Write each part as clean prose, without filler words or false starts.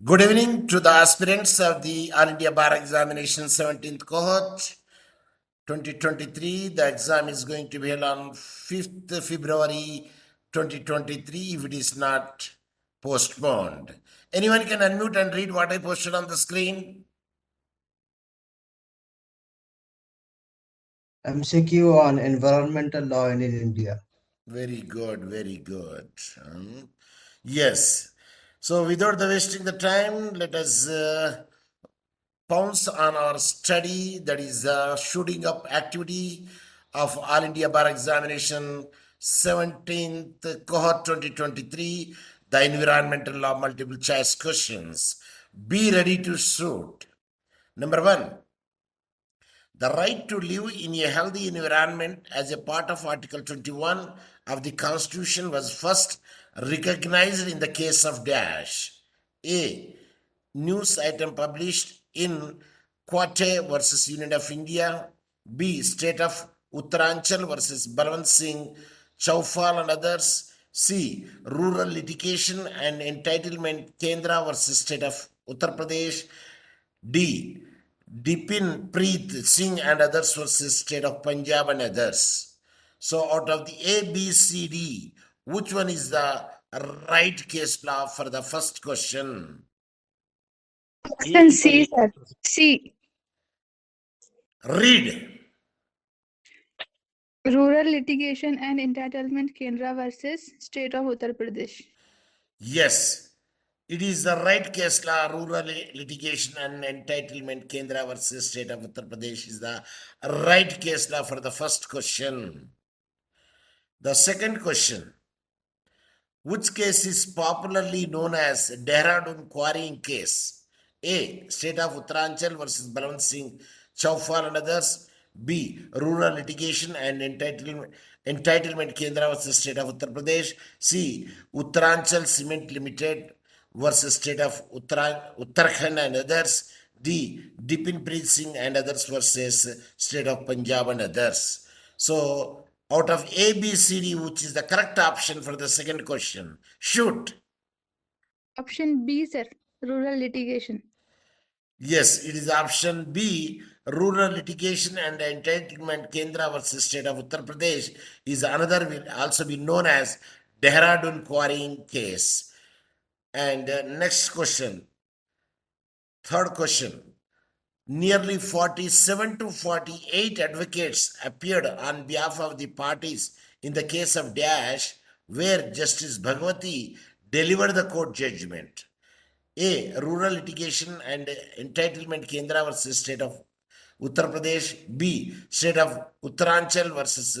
Good evening to the aspirants of the All India Bar Examination 17th cohort 2023. The exam is going to be held on 5th February 2023 if it is not postponed. Anyone can unmute and read what I posted on the screen? MCQ on environmental law in India. Very good, very good. Yes. So without the wasting the time, let us pounce on our study, that is shooting up activity of All India Bar Examination 17th cohort 2023, the environmental law multiple choice questions. Be ready to shoot. Number 1. The right to live in a healthy environment as a part of Article 21 of the Constitution was first recognized in the case of Dash. A. News item published in Quate versus Union of India. B. State of Uttaranchal versus Balwant Singh Chaufal and others. C. Rural litigation and entitlement Kendra versus State of Uttar Pradesh. D. Dipin Preet Singh and others versus State of Punjab and others. So out of the A, B, C, D, which one is the right case law for the first question? Option C, sir. C. Read. Rural litigation and entitlement Kendra versus State of Uttar Pradesh. Yes, it is the right case law. Rural litigation and entitlement Kendra versus State of Uttar Pradesh is the right case law for the first question. The second question. Which case is popularly known as Dehradun quarrying case? A. State of Uttaranchal versus Balwant Singh Chaufal and others. B. Rural litigation and entitlement Kendra versus State of Uttar Pradesh. C. Uttaranchal Cement Limited versus State of Uttarakhand and others. D. Dipinpreet Singh and others versus State of Punjab and others. So, out of A, B, C, D, which is the correct option for the second question? Shoot. Option B, sir. Rural litigation. Yes, it is option B. Rural litigation and entitlement Kendra versus State of Uttar Pradesh is another, will also be known as Dehradun quarrying case. And next question. Third question. Nearly 47 to 48 advocates appeared on behalf of the parties in the case of Dash, where Justice Bhagwati delivered the court judgment. A. Rural litigation and entitlement Kendra versus State of Uttar Pradesh. B. State of Uttaranchal versus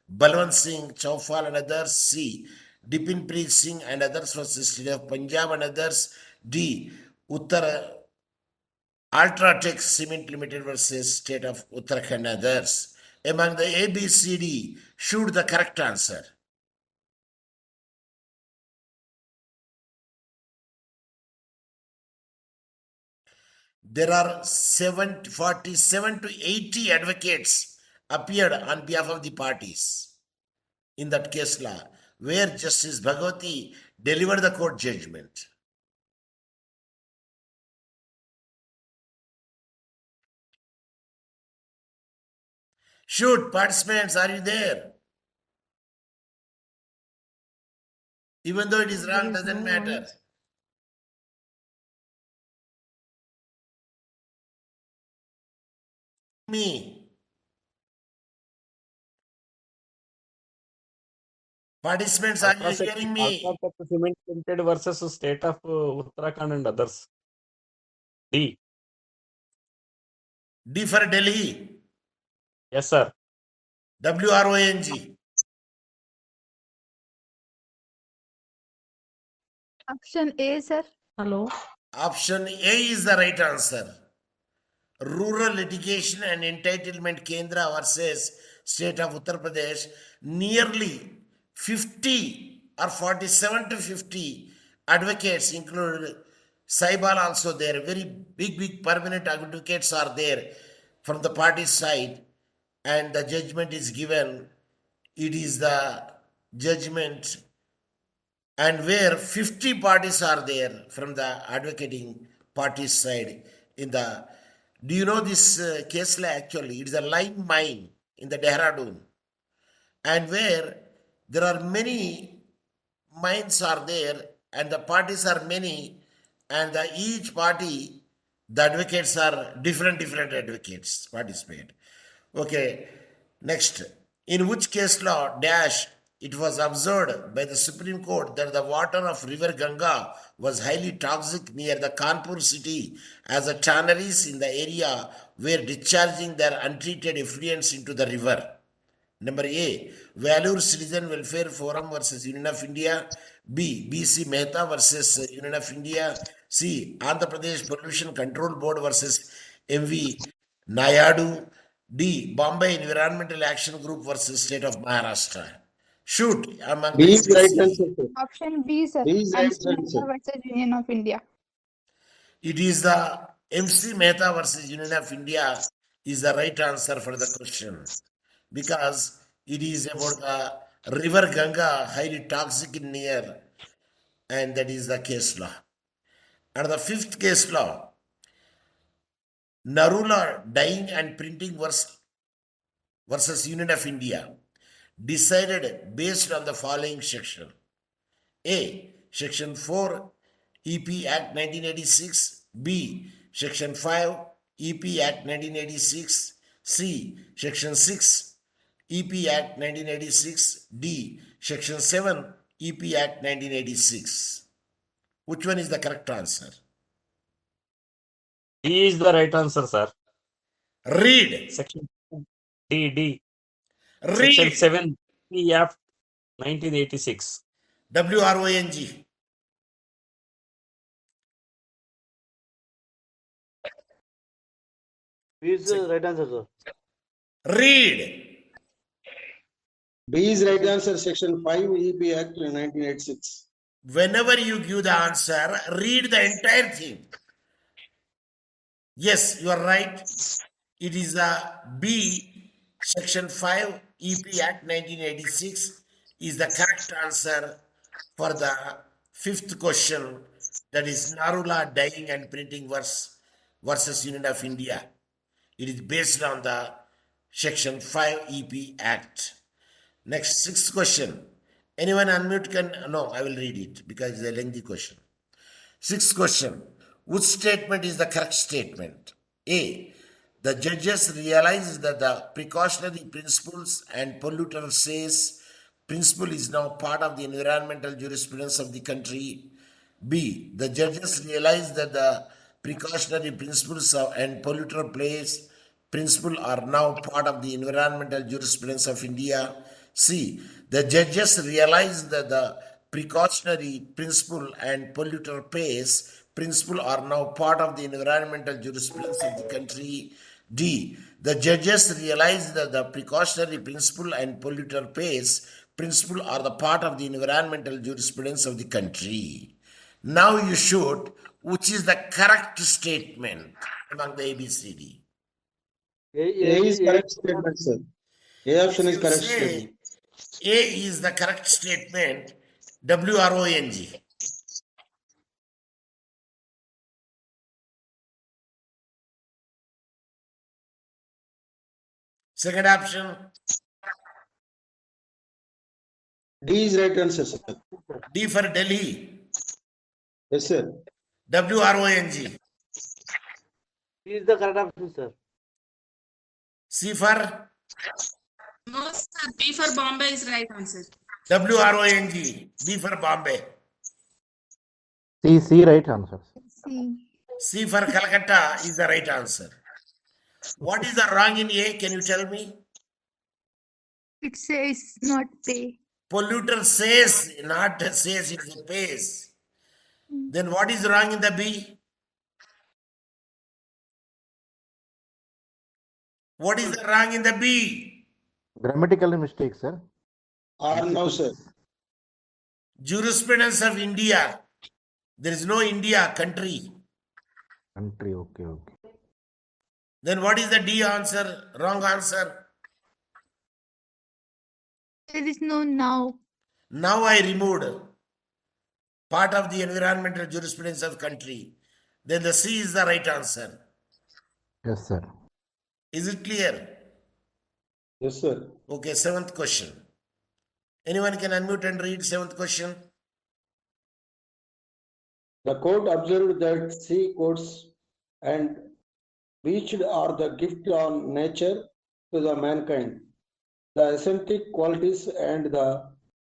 Balwant Singh Chaufal and others. C. Dipinpreet Singh and others versus State of Punjab and others. D. Ultratech Cement Limited versus State of Uttarakhand and others. Among the A, B, C, D, shoot the correct answer. There are 47 to 80 advocates appeared on behalf of the parties in that case law, where Justice Bhagwati delivered the court judgment. Shoot, participants, are you there? Even though it is wrong, doesn't matter. Me. Participants, are you hearing me? Ultratech Cement Limited versus State of Uttarakhand and others. D. D for Delhi. Yes, sir. WRONG. Option A, sir. Hello. Option A is the right answer. Rural litigation and entitlement Kendra versus State of Uttar Pradesh. Nearly 50 or 47 to 50 advocates, included Saibal also there. Very big permanent advocates are there from the party side, and the judgment is given. It is the judgment and where 50 parties are there from the advocating parties side in the, do you know this case law actually? It is a line mine in the Dehradun, and where there are many mines are there and the parties are many, and each party, the advocates are different advocates participate. Okay, next. In which case law dash it was observed by the Supreme Court that the water of River Ganga was highly toxic near the Kanpur city, as the tanneries in the area were discharging their untreated effluents into the river. Number A, Valur Citizen Welfare Forum versus Union of India. B, BC Mehta versus Union of India. C, Andhra Pradesh Pollution Control Board versus MV Nayadu. D, Bombay Environmental Action Group versus State of Maharashtra. Shoot among B is the right ABC. answer, sir. Option B, sir. B is right MC answer. Mehta versus Union of India. It is the MC Mehta versus Union of India is the right answer for the question, because it is about the river Ganga, highly toxic in air, and that is the case law. And the fifth case law, Narula dyeing and printing versus Union of India, decided based on the following section. A, Section 4 EP Act 1986. B, Section 5 EP Act 1986. C, Section 6 EP Act 1986. D, Section 7 EP Act 1986. Which one is the correct answer? D is the right answer, sir. Read. Section D. Section Read. 7 EP Act 1986. WRONG. B is the right answer, sir. Read. B is right answer. Section 5 EP Act 1986. Whenever you give the answer, read the entire thing. Yes, you are right. It is a B, Section 5 EP Act 1986 is the correct answer for the fifth question, that is Narula dyeing and printing versus Union of India. It is based on the Section 5 EP Act. Next, sixth question. Anyone unmute can? No, I will read it because it's a lengthy question. Sixth question. Which statement is the correct statement? A, the judges realized that the precautionary principles and polluter says principle is now part of the environmental jurisprudence of the country. B, the judges realized that the precautionary principles and polluter place principle are now part of the environmental jurisprudence of India. C, the judges realized that the precautionary principle and polluter pays principle are now part of the environmental jurisprudence of the country. D, the judges realized that the precautionary principle and polluter pays principle are the part of the environmental jurisprudence of the country. Now you shoot which is the correct statement among the ABCD. A is correct statement, sir. A option is correct statement. A is the correct statement, WRONG. Second option, D is right answer, sir. D for Delhi, Yes, sir. WRONG. C is the correct option, sir. C for No, sir. B for Bombay is right answer. WRONG. B for Bombay. C right answer. C. C for Calcutta is the right answer. What is the wrong in A? Can you tell me? It says not pay. Polluter says, not says, it pays. Then what is wrong in the B? What is the wrong in the B? Grammatical mistake, sir. No, sir. Jurisprudence of India. There is no India country. Country, okay. Then what is the D answer? Wrong answer. There is no now. Now I removed. part of the environmental jurisprudence of country, then the C is the right answer. Yes, sir. Is it clear? Yes, sir. Okay, seventh question. Anyone can unmute and read seventh question? The court observed that sea coasts and beached are the gift on nature to the mankind. The aesthetic qualities and the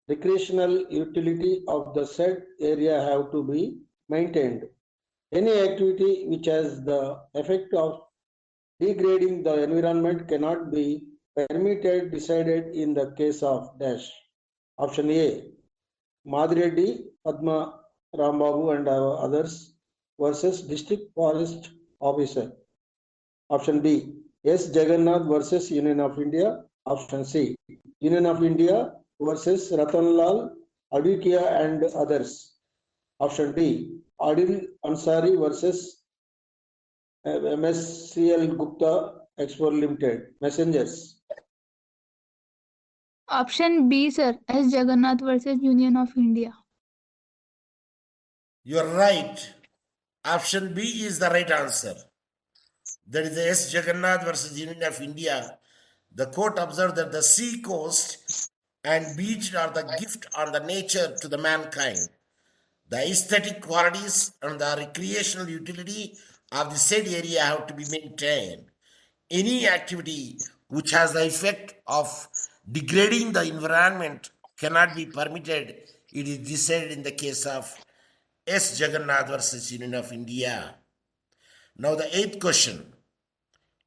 recreational utility of the said area have to be maintained. Any activity which has the effect of degrading the environment cannot be permitted decided in the case of dash. Option A, Madhreddy, Padma Rambabu and others versus District Forest Officer. Option B, S. Jagannath versus Union of India. Option C, Union of India versus Ratanlal, Adukia and others. Option D, Adil Ansari versus MSCL Gupta Export Limited. Messengers. Option B, sir. S. Jagannath versus Union of India. You are right. Option B is the right answer. That is the S. Jagannath versus Union of India. The court observed that the sea coast and beach are the gift on the nature to the mankind. The aesthetic qualities and the recreational utility of the said area have to be maintained. Any activity which has the effect of degrading the environment cannot be permitted. It is decided in the case of S. Jagannath versus Union of India. Now the eighth question.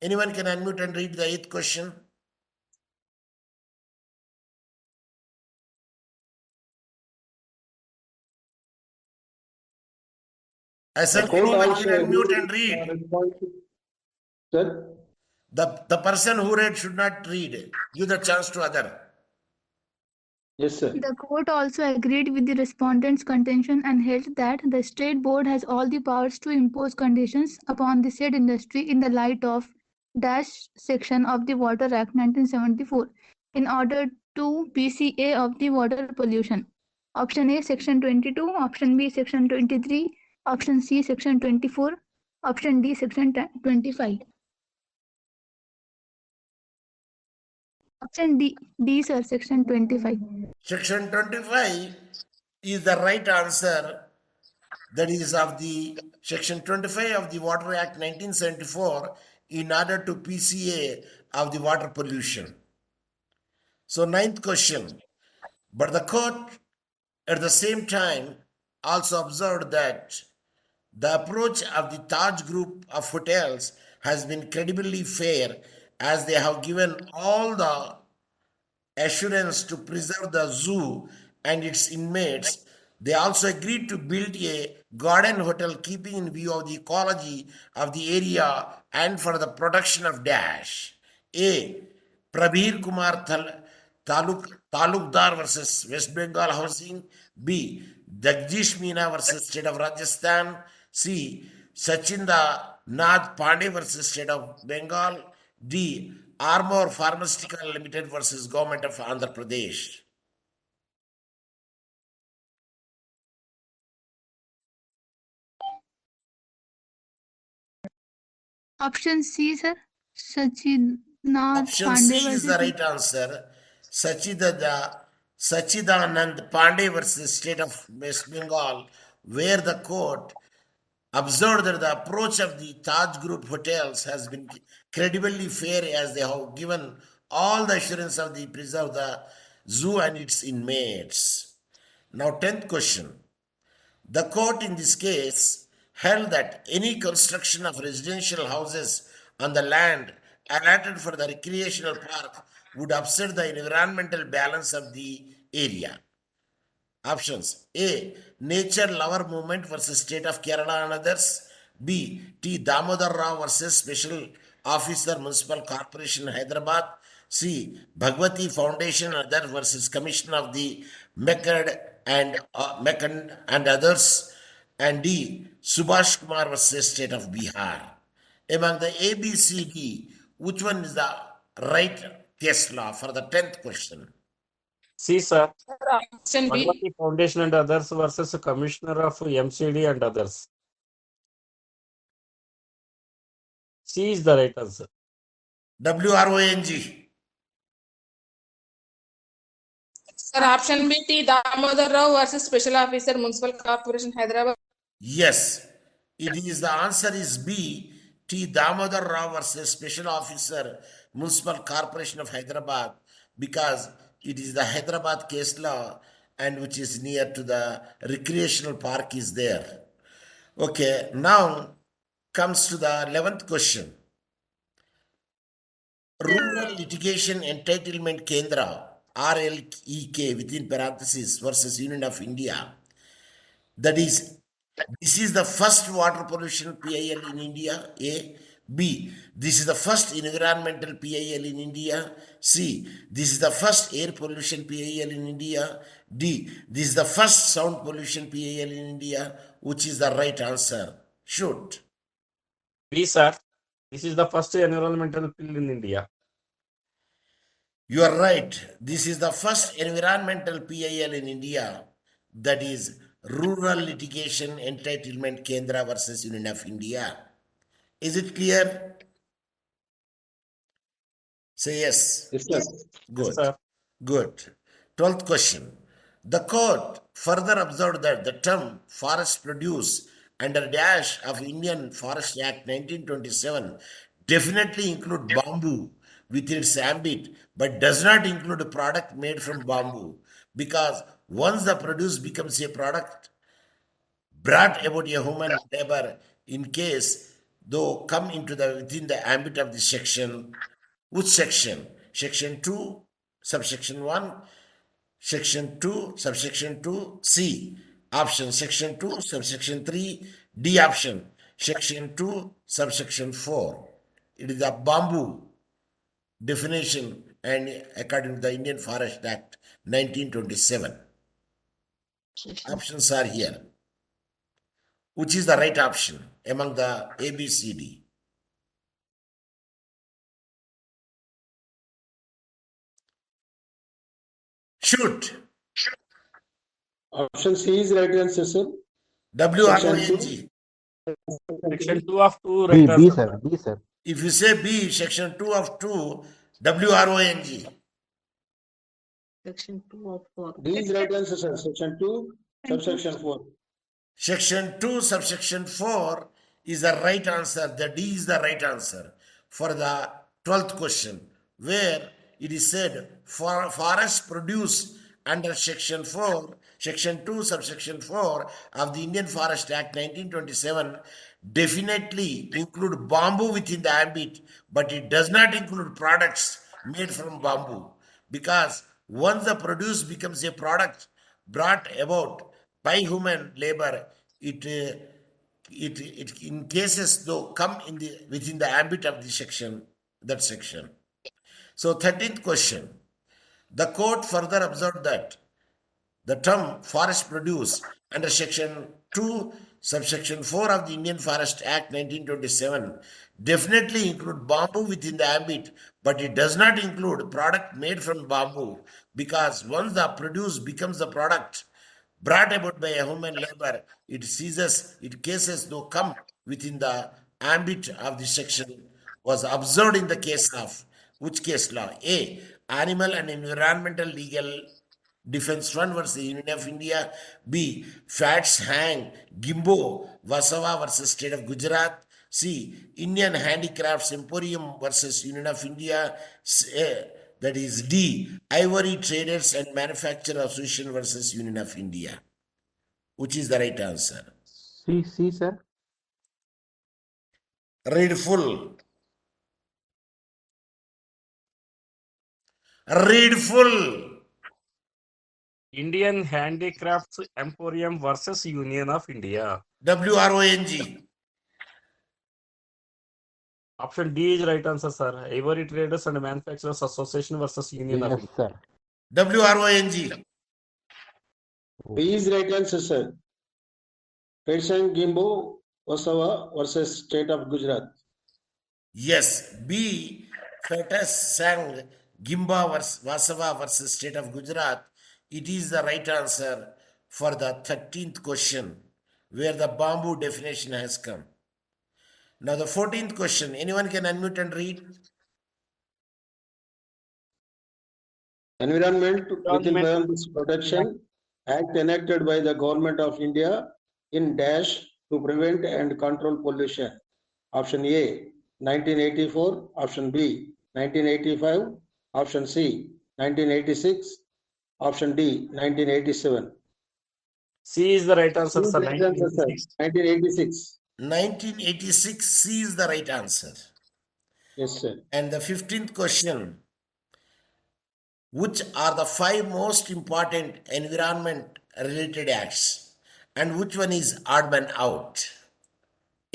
Anyone can unmute and read the eighth question? I said anyone can unmute and read. Sir? The person who read should not read. Give the chance to other. Yes, sir. The court also agreed with the respondent's contention and held that the state board has all the powers to impose conditions upon the said industry in the light of dash section of the Water Act 1974 in order to PCA of the water pollution. Option A, Section 22. Option B, Section 23. Option C, Section 24. Option D, Section 25. Option D, sir, Section 25. Section 25 is the right answer. That is of the Section 25 of the Water Act 1974 in order to PCA of the water pollution. So ninth question. But the court at the same time also observed that the approach of the Taj Group of hotels has been credibly fair as they have given all the assurance to preserve the zoo and its inmates. They also agreed to build a garden hotel keeping in view of the ecology of the area and for the production of dash. A. Prabir Kumar Talukdar versus West Bengal Housing. B. Jagdish Meena versus State of Rajasthan. C. Sachinda Nath Pandey versus State of Bengal. D. Armor Pharmaceutical Limited versus Government of Andhra Pradesh. Option C, sir. Sachinath Option Pandey C is versus the right answer. Sachidanand Pandey versus State of West Bengal, where the court observed that the approach of the Taj Group hotels has been credibly fair as they have given all the assurance of the preserve the zoo and its inmates. Now 10th question. The court in this case held that any construction of residential houses on the land allotted for the recreational park would upset the environmental balance of the area. Options A. Nature Lover Movement versus State of Kerala and others. B. T. Damodar Rao versus Special Officer Municipal Corporation Hyderabad. C. Bhagwati Foundation and others versus Commission of the Meccan and others. And D. Subhash Kumar versus State of Bihar. Among the A, B, C, D, which one is the right case law for the 10th question? C, sir. Option B. Bhagwati Foundation and others versus Commissioner of MCD and others. C is the right answer. WRONG. Sir, option B. T. Damodar Rao versus Special Officer, Municipal Corporation, Hyderabad. Yes, it is the answer is B. T. Damodar Rao versus Special Officer, Municipal Corporation of Hyderabad, because it is the Hyderabad case law and which is near to the recreational park is there. Okay, now comes to the 11th question. Rural Litigation Entitlement Kendra, RLEK within parentheses versus Union of India. That is, this is the first water pollution PIL in India. A. B. This is the first environmental PIL in India. C. This is the first air pollution PIL in India. D. This is the first sound pollution PIL in India. Which is the right answer? Shoot. B, sir. This is the first environmental bill in India. You are right. This is the first environmental PIL in India. That is Rural Litigation Entitlement Kendra versus Union of India. Is it clear? Say yes. Yes, sir. Good. Yes, sir. Good. 12th question. The court further observed that the term forest produce under dash of Indian Forest Act 1927 definitely include bamboo within its ambit, but does not include a product made from bamboo, because once the produce becomes a product brought about a human labor in case though come into the within the ambit of this section. Which section? Section 2, subsection 1, section 2, subsection 2, C. Option section 2, subsection 3, D option, section 2, subsection 4. It is a bamboo definition and according to the Indian Forest Act 1927. Options are here. Which is the right option among the ABCD? Shoot. Option C is right answer, sir. WRONG. Section 2 of 2 B, right B, answer. sir. B, sir. If you say B, section 2 of 2, WRONG. Section 2 of 4. D is right answer, sir. Section 2, subsection 4. Section 2, subsection 4 is the right answer. The D is the right answer for the 12th question, where it is said for forest produce under section 4, section 2, subsection 4 of the Indian Forest Act 1927 definitely include bamboo within the ambit, but it does not include products made from bamboo, because once the produce becomes a product brought about by human labor, it in cases though come in the within the ambit of the section, that section. So 13th question. The court further observed that the term forest produce under section 2, subsection 4 of the Indian Forest Act 1927 definitely include bamboo within the ambit, but it does not include product made from bamboo, because once the produce becomes the product brought about by a human labor, it ceases, it cases though come within the ambit of the section was observed in the case of which case law? A. Animal and Environmental Legal Defense Fund versus Union of India. B. Fats Hang Gimbo Vasava versus State of Gujarat. C. Indian Handicrafts Emporium versus Union of India. That is D. Ivory Traders and Manufacturers Association versus Union of India. Which is the right answer? C, C, sir. Read full. Read full. Indian Handicrafts Emporium versus Union of India. WRONG. Option D is right answer, sir. Ivory Traders and Manufacturers Association versus Union of Yes, India. sir. WRONG. B is right answer, sir. Fedsan Gimbo Vasava versus State of Gujarat. Yes, B. Fetus Sang Vasava versus State of Gujarat, it is the right answer for the 13th question where the bamboo definition has come. Now the 14th question, anyone can unmute and read? Environment with Environment. Environmental Protection Act enacted by the Government of India in dash to prevent and control pollution. Option A, 1984. Option B, 1985. Option C, 1986. Option D, 1987. C is the right answer, sir. Right answer, sir. 1986. 1986, C is the right answer. Yes, sir. And the 15th question, which are the 5 most important environment related acts and which one is odd man out?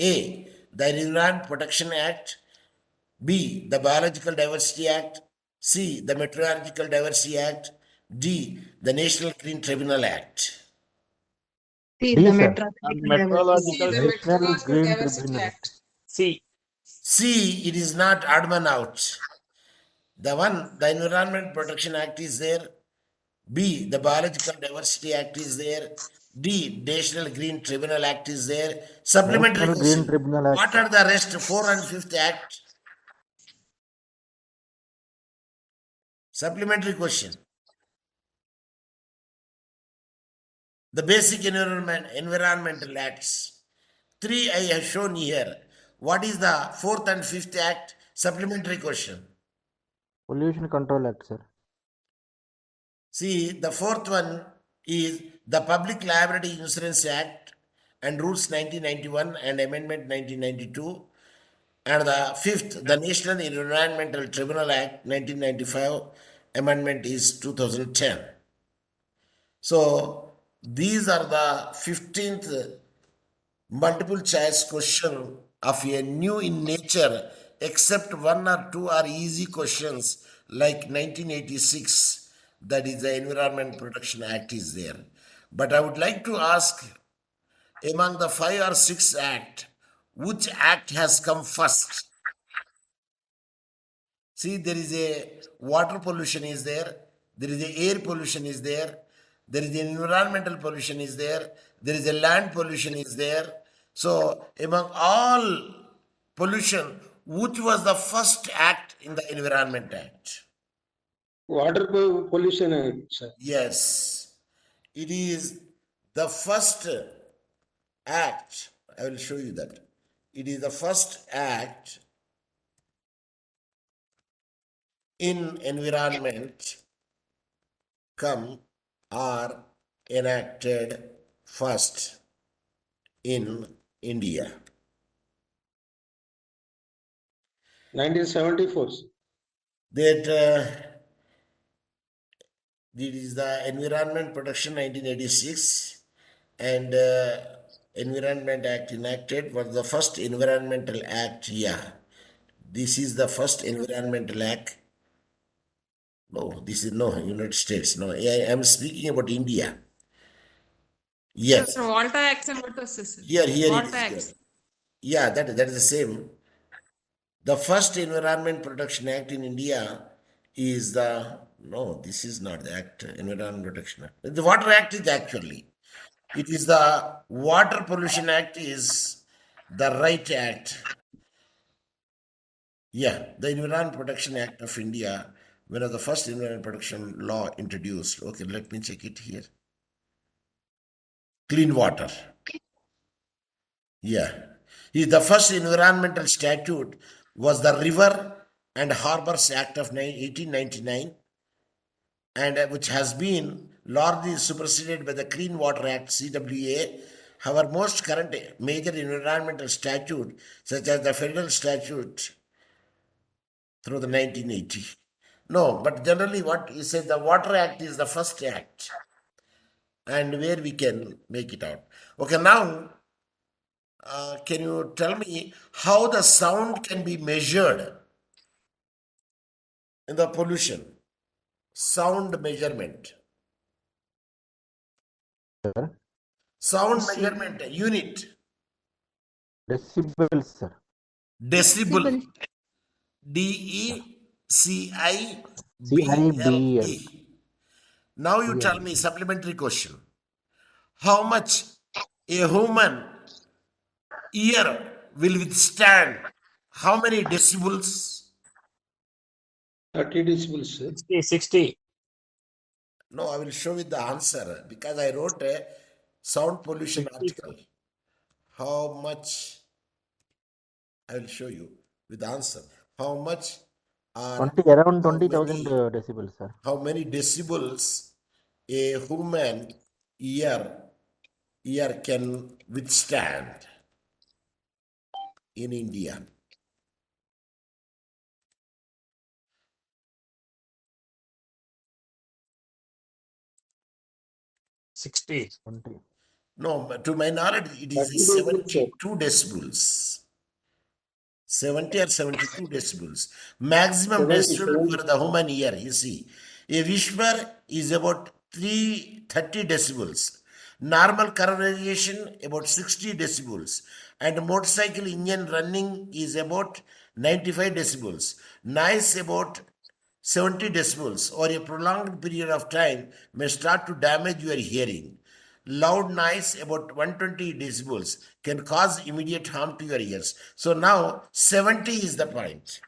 A, the Environment Protection Act. B, the Biological Diversity Act. C, the Meteorological Diversity Act. D, the National Green Tribunal Act. See D, the sir. Meteorological The National Meteorological Green Diversity Tribunal. Act. C. C, it is not odd man out. The Environment Protection Act is there. B, the Biological Diversity Act is there. D, National Green Tribunal Act is there. Supplementary National question. Green Tribunal Act. What are the rest 4 and 5th Act? Supplementary question. The basic environmental acts. 3 I have shown here. What is the 4th and 5th Act? Supplementary question. Pollution Control Act, sir. See, the 4th one is the Public Liability Insurance Act and Rules 1991 and Amendment 1992. And the 5th, the National Environmental Tribunal Act 1995, Amendment is 2010. So, these are the 15th multiple choice question of a new in nature, except 1 or 2 are easy questions like 1986, that is the Environment Protection Act is there. But I would like to ask, among the 5 or 6 act, which act has come first? See, there is a water pollution is there is a air pollution is there is an environmental pollution is there is a land pollution is there. So among all pollution, which was the first act in the Environment Act? Water Pollution Act, sir. Yes, it is the first act. I will show you that. It is the first act in environment come or enacted first in India. 1974. sir. That it is the Environment Protection 1986 and Environment Act enacted was the first environmental act. Yeah, this is the first environmental act. No, this is no United States. No, I am speaking about India. Yes. Sir, Water Acts and what was this? Sir? Here it Water is. Acts. Here. Yeah, that is the same. The first Environment Protection Act in India is the, no, this is not the act, Environment Protection Act. The Water Act is actually, it is the Water Pollution Act is the right act. Yeah, the Environment Protection Act of India, one of the first environment protection law introduced. Okay, let me check it here. Clean water. Yeah. The first environmental statute was the River and Harbors Act of 1899, and which has been largely superseded by the Clean Water Act, CWA. However, most current major environmental statute, such as the federal statute through the 1980. No, but generally what you said, the Water Act is the first act, and where we can make it out. Okay, now can you tell me how the sound can be measured in the pollution? Sound measurement. Sir. Sound measurement unit. Decibels, sir. Decibel. DE CIBEL. CIBEL. Now you tell me supplementary question. How much a human ear will withstand how many decibels? 30 decibels, sir. 60. No, I will show you the answer because I wrote a sound pollution 60. article. How much? I will show you with the answer. How much or Around how 20,000 many decibels, sir. how many decibels a human ear can withstand in India? $60. 20. No, to my knowledge, it 30 is decibels, sir. 72 decibels. 70 or 72 decibels. Maximum 70, decibel 70. for the human ear, you see. A whisper is about 330 decibels. Normal conversation about 60 decibels. And motorcycle engine running is about 95 decibels. Noise about 70 decibels or a prolonged period of time may start to damage your hearing. Loud noise about 120 decibels can cause immediate harm to your ears. So now 70 is the point.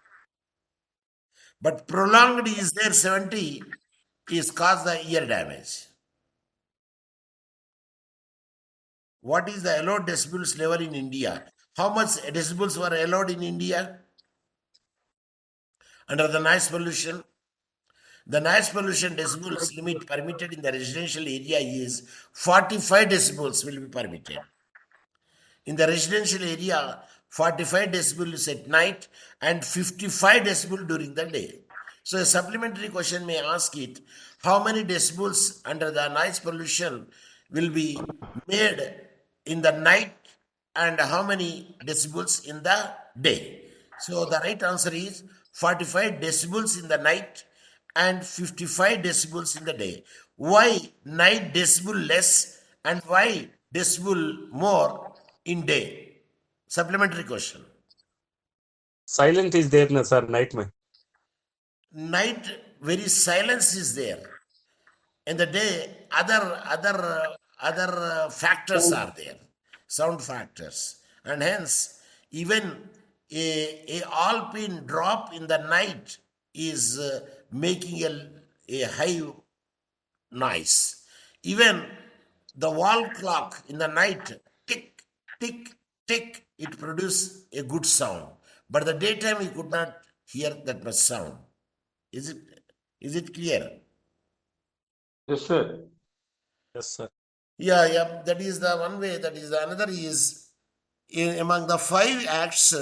But prolonged is there 70 is cause the ear damage. What is the allowed decibels level in India? How much decibels were allowed in India under the noise pollution? The noise pollution decibels limit permitted in the residential area is 45 decibels will be permitted. In the residential area, 45 decibels at night and 55 decibels during the day. So a supplementary question may ask it, how many decibels under the noise pollution will be made in the night and how many decibels in the day? So the right answer is 45 decibels in the night and 55 decibels in the day. Why night decibel less and why decibel more in day? Supplementary question. Silent is there, na, sir, night mein. Night, very silence is there. In the day, other factors are there, sound factors, and hence even a alpine drop in the night is making a high noise. Even the wall clock in the night, tick, tick, tick, it produces a good sound. But the daytime you could not hear that much sound. Is it clear? Yes, sir. Yes, sir. Yeah, that is the one way. That is the another is among the 5 acts,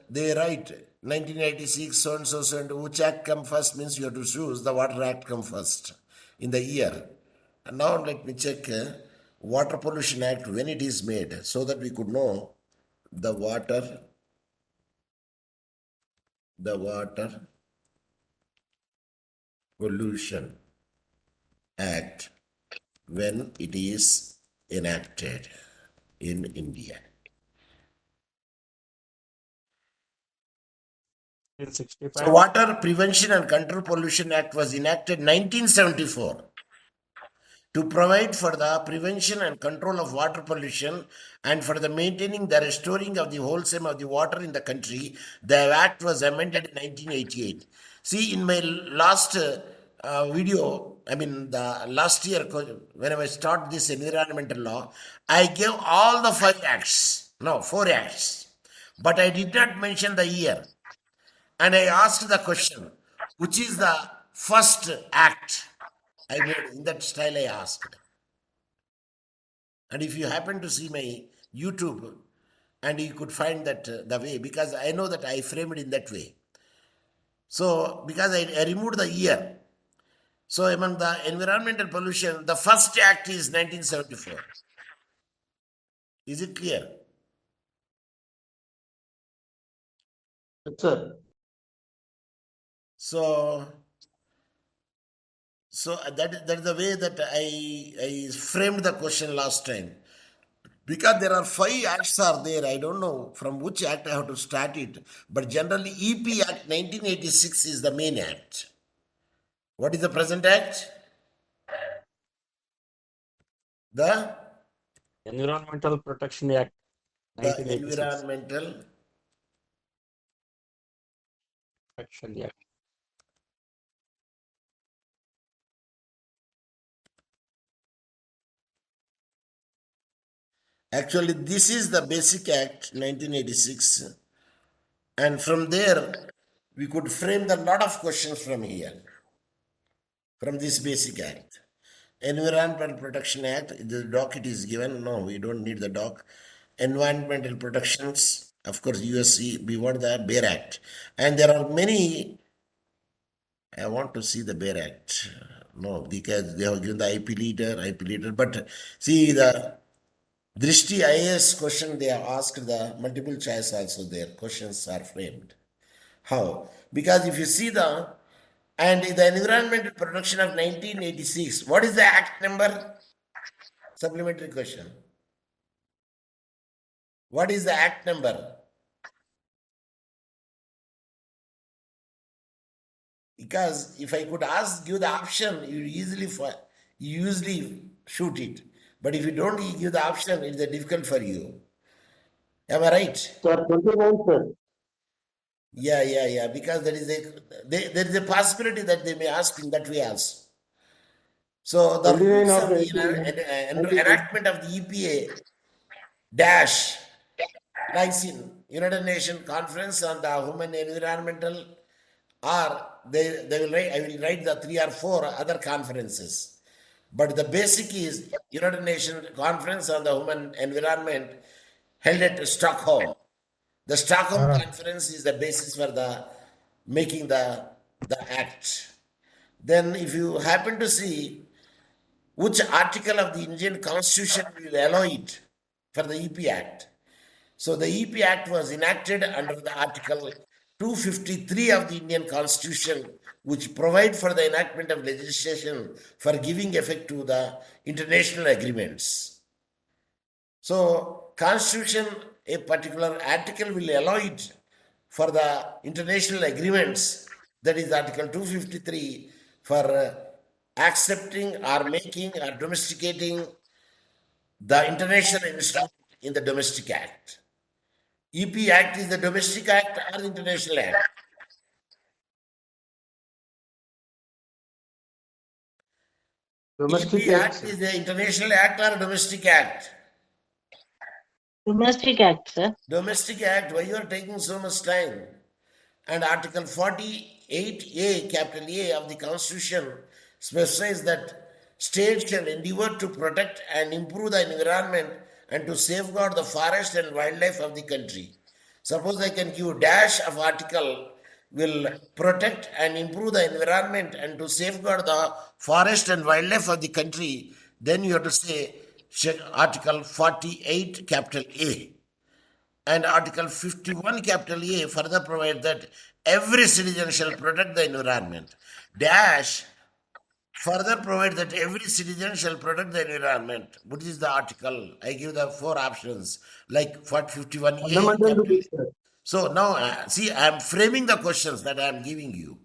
they write 1986, so and so, which act come first means you have to choose the Water Act come first in the year. And now let me check Water Pollution Act when it is made so that we could know the Water Pollution Act when it is enacted in India. In 65. So Water Prevention and Control Pollution Act was enacted 1974 to provide for the prevention and control of water pollution and for the maintaining the restoring of the wholesome of the water in the country. The act was amended in 1988. See, in my last video, I mean the last year when I started this environmental law, I gave all the 4 acts, but I did not mention the year. And I asked the question, which is the first act? I made in that style I asked. And if you happen to see my YouTube, and you could find that the way, because I know that I framed in that way. So, because I removed the year. So, among the environmental pollution, the first act is 1974. Is it clear? Yes, sir. So that is the way that I framed the question last time. Because there are 5 acts are there. I don't know from which act I have to start it. But generally, EP Act 1986 is the main act. What is the present act? The Environmental Protection Act, the 1986. Environmental Protection Act. Actually, this is the Basic Act 1986, and from there we could frame the lot of questions from here, from this Basic Act. Environmental Protection Act, the docket is given. No, we don't need the doc. Environmental protections, of course, USC, we want the Bear Act. And there are many, I want to see the Bear Act. No, because they have given the IP leader, but see the Drishti IAS question they have asked the multiple choice also their questions are framed. How? Because if you see the Environmental Protection of 1986, what is the act number? Supplementary question. What is the act number? Because if I could give the option, you usually shoot it. But if you don't give the option, it's difficult for you. Am I right? Sir, 29, sir. Yeah. Because there is a possibility that they may ask in that way also. So the 29 rules of of the enactment of the EPA dash lies in United Nations Conference on the Human Environmental, or they will write. I will write the 3 or 4 other conferences. But the basic is United Nations Conference on the Human Environment held at Stockholm. The Stockholm Conference is the basis for the making the act. Then if you happen to see which article of the Indian Constitution will allow it for the EP Act. So the EP Act was enacted under the Article 253 of the Indian Constitution, which provide for the enactment of legislation for giving effect to the international agreements. So Constitution, a particular article will allow it for the international agreements, that is Article 253, for accepting or making or domesticating the international instrument in the domestic act. EP Act is the domestic act or the international act? Domestic EP Act, Act sir. is the international act or domestic act? Domestic Act, sir. Domestic act, why you are taking so much time? And Article 48A, capital A of the Constitution specifies that states shall endeavor to protect and improve the environment and to safeguard the forest and wildlife of the country. Suppose I can give dash of article will protect and improve the environment and to safeguard the forest and wildlife of the country, then you have to say Article 48 capital A. And Article 51 capital A further provide that every citizen shall protect the environment. Dash further provide that every citizen shall protect the environment. What is the article? I give the 4 options like 51A. Fundamental duties, sir. So now, see, I am framing the questions that I am giving you.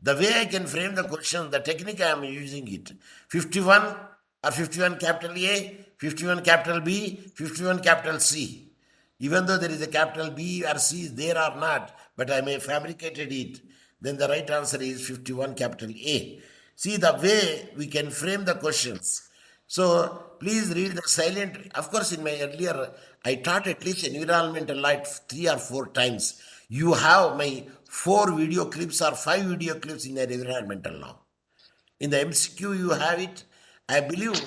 The way I can frame the question, the technique I am using it. 51 or 51 capital A, 51 capital B, 51 capital C. Even though there is a capital B or C there or not, but I may fabricated it, then the right answer is 51 capital A. See the way we can frame the questions. So please read the silent. Of course, in my earlier, I taught at least environmental light 3 or 4 times. You have my 4 video clips or 5 video clips in the environmental law. In the MCQ, you have it. I believe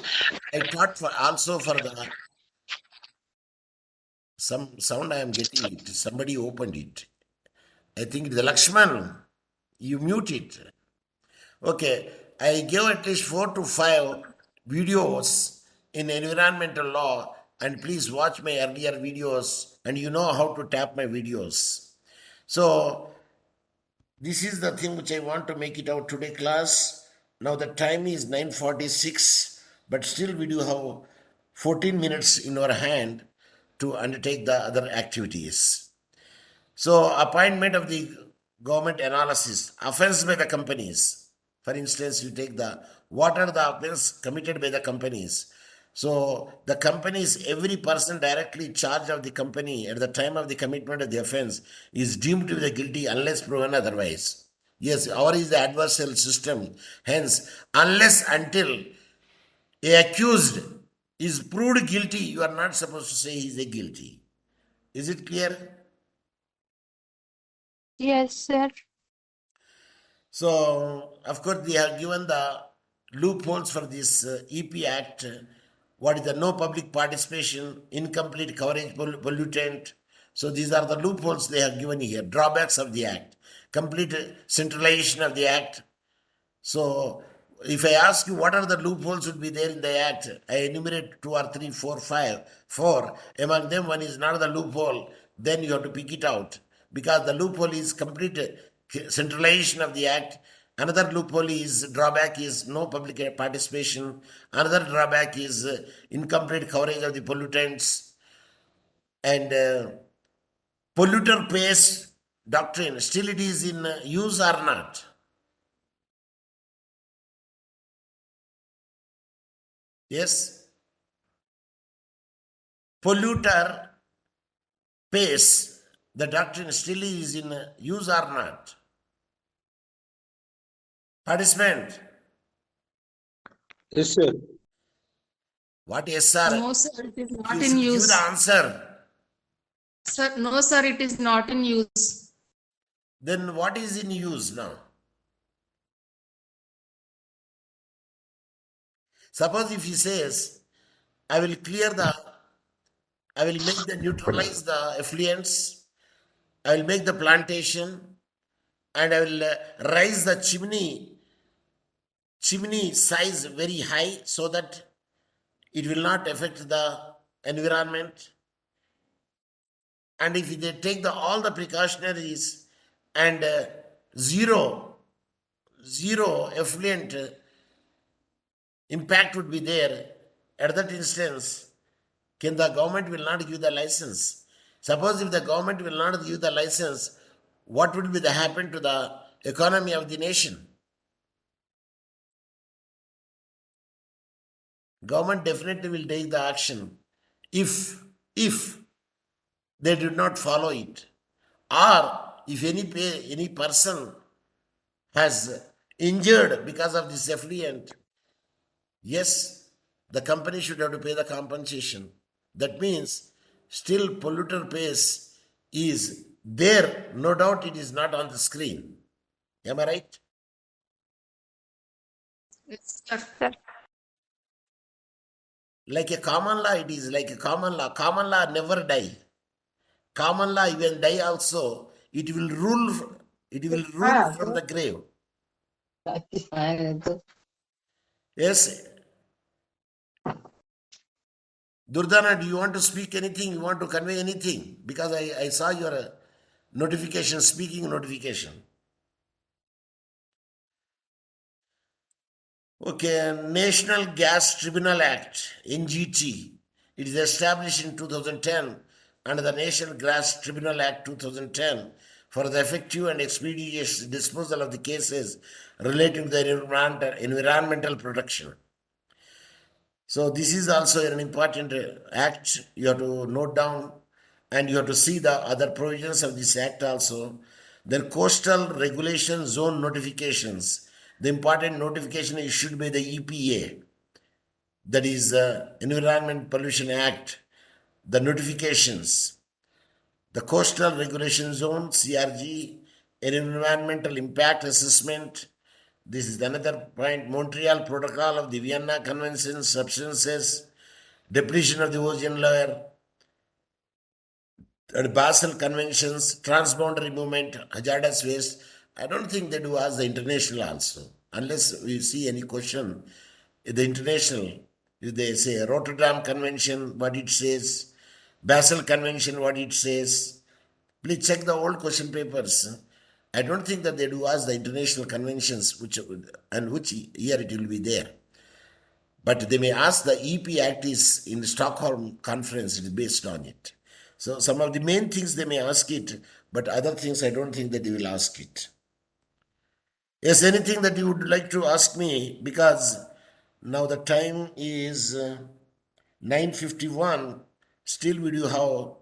I taught also for the some sound I am getting it. Somebody opened it. I think the Lakshman, you mute it. Okay, I gave at least 4 to 5 videos in environmental law, and please watch my earlier videos and you know how to tap my videos. So this is the thing which I want to make it out today, class. Now the time is 9:46, but still we do have 14 minutes in our hand to undertake the other activities. So, appointment of the government analysis, offense by the companies. For instance, you take what are the offense committed by the companies. So, the companies, every person directly charged of the company at the time of the commitment of the offense is deemed to be guilty unless proven otherwise. Yes, ours is the adversarial system. Hence, unless until a accused is proved guilty, you are not supposed to say he is a guilty. Is it clear? Yes, sir. So, of course, they have given the loopholes for this EP Act. What is the no public participation, incomplete coverage, pollutant. So, these are the loopholes they have given here. Drawbacks of the Act, complete centralization of the Act. So, if I ask you what are the loopholes would be there in the Act, I enumerate 2 or 3, 4, 5. 4. Among them, one is not the loophole, then you have to pick it out. Because the loophole is complete centralization of the Act. Another loophole is drawback is no public participation. Another drawback is incomplete coverage of the pollutants. And polluter pays doctrine, still it is in use or not? Yes? Polluter pays, the doctrine still is in use or not? Participant? Yes, sir. What yes, sir? No, sir, it is not You in should give use. the answer. Sir, no, sir, it is not in use. Then what is in use now? Suppose if he says, I will neutralize the effluents, I will make the plantation, and I will raise the chimney size very high so that it will not affect the environment. And if they take all the precautionaries and zero effluent impact would be there, at that instance, can the government will not give the license? Suppose if the government will not give the license, what would be the happen to the economy of the nation? Government definitely will take the action if they did not follow it, or if any person has injured because of this effluent. Yes, the company should have to pay the compensation. That means still polluter pays is there. No doubt it is not on the screen. Am I right? Yes, sir. Like a common law, it is like a common law. Common law never die. Common law even die also, it will rule from the grave. Yes. Durdana, do you want to speak anything? You want to convey anything? Because I saw your notification, speaking notification. Okay, National Gas Tribunal Act, NGT. It is established in 2010 under the National Gas Tribunal Act 2010 for the effective and expeditious disposal of the cases relating to the environmental protection. So this is also an important act you have to note down, and you have to see the other provisions of this act also. Then coastal regulation zone notifications. The important notification is issued by the EPA, that is Environment Pollution Act, the notifications. The Coastal Regulation Zone, CRG, Environmental Impact Assessment. This is another point. Montreal Protocol of the Vienna Convention, substances, depletion of the ozone layer, and Basel Conventions, transboundary movement, hazardous waste. I don't think they do ask the international also, unless we see any question. The international, if they say Rotterdam Convention, what it says, Basel Convention, what it says. Please check the old question papers. I don't think that they do ask the international conventions, which year it will be there. But they may ask the EP Act is in the Stockholm conference, it is based on it. So some of the main things they may ask it, but other things I don't think that they will ask it. Yes, anything that you would like to ask me, because now the time is 9:51. Still we do have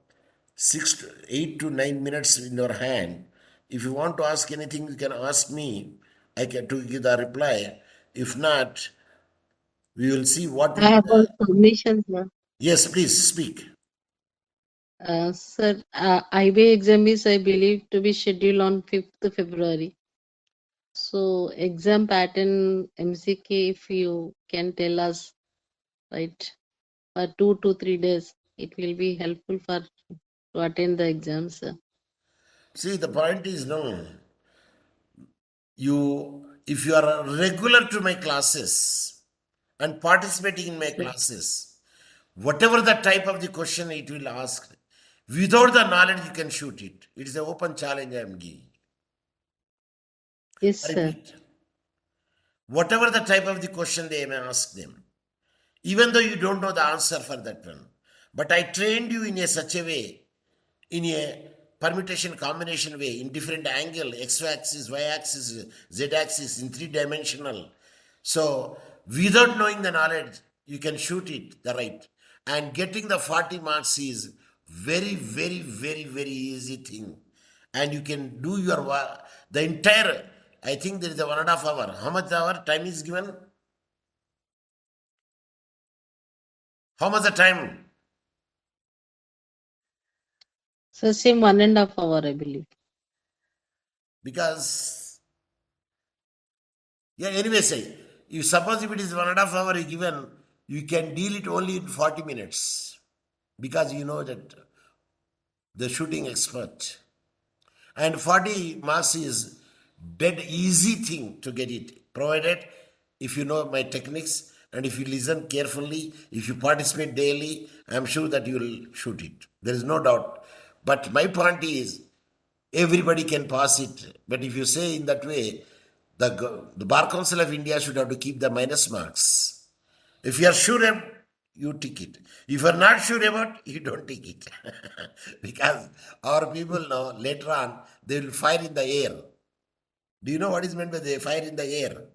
8 to 9 minutes in your hand. If you want to ask anything, you can ask me. I can to give the reply. If not, we will see what. I have one submission, sir. Yes, please speak. Sir, IB exam is, I believe, to be scheduled on 5th February. So, exam pattern MCK, if you can tell us, right, for 2 to 3 days, it will be helpful for to attend the exam, sir. See, the point is no. If you are regular to my classes and participating in my classes, whatever the type of the question it will ask, without the knowledge you can shoot it. It is an open challenge I am giving. Yes, I sir. repeat, whatever the type of the question they may ask them, even though you don't know the answer for that one, but I trained you in such a way, in a permutation combination way, in different angle, x-axis, y-axis, z-axis, in 3-dimensional. So without knowing the knowledge, you can shoot it the right. And getting the 40 marks is very, very, very, very easy thing. And you can do your the entire, I think there is a 1.5 hour. How much hour time is given? How much the time? So, same 1.5 hour, I believe. Because, yeah, anyway, say, you suppose if it is 1.5 hour given, you can deal it only in 40 minutes. Because you know that the shooting expert. And 40 marks is dead easy thing to get it, provided if you know my techniques and if you listen carefully, if you participate daily, I am sure that you will shoot it. There is no doubt. But my point is, everybody can pass it. But if you say in that way, the Bar Council of India should have to keep the minus marks. If you are sure about, you tick it. If you are not sure about, you don't tick it. Because our people know later on, they will fire in the air. Do you know what is meant by they fire in the air?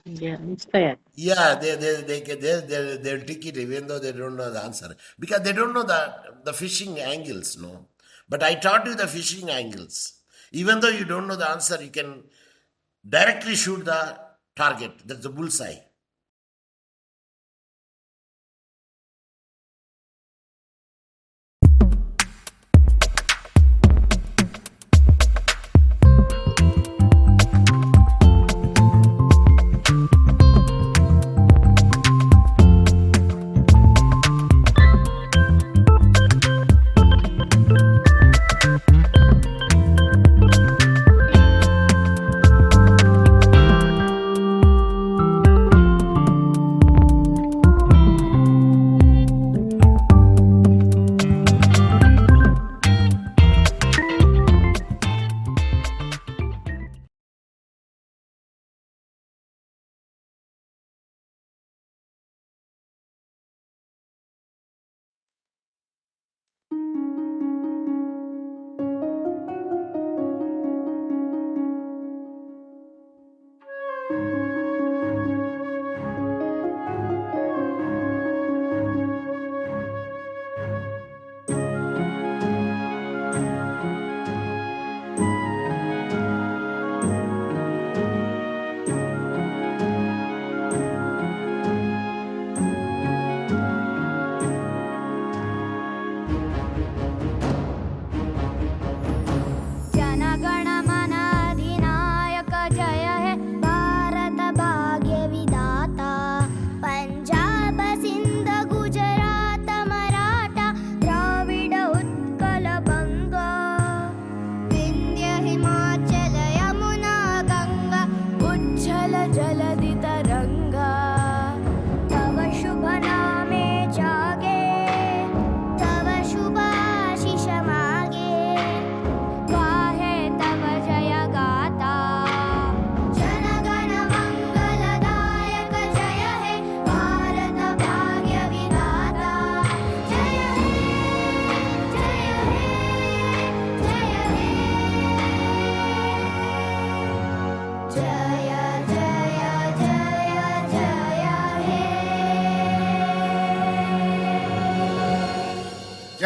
Yeah, it's fair. Yeah, they'll tick it even though they don't know the answer. Because they don't know the fishing angles, no. But I taught you the fishing angles. Even though you don't know the answer, you can directly shoot the target. That's the bullseye.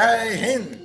Jai Hind.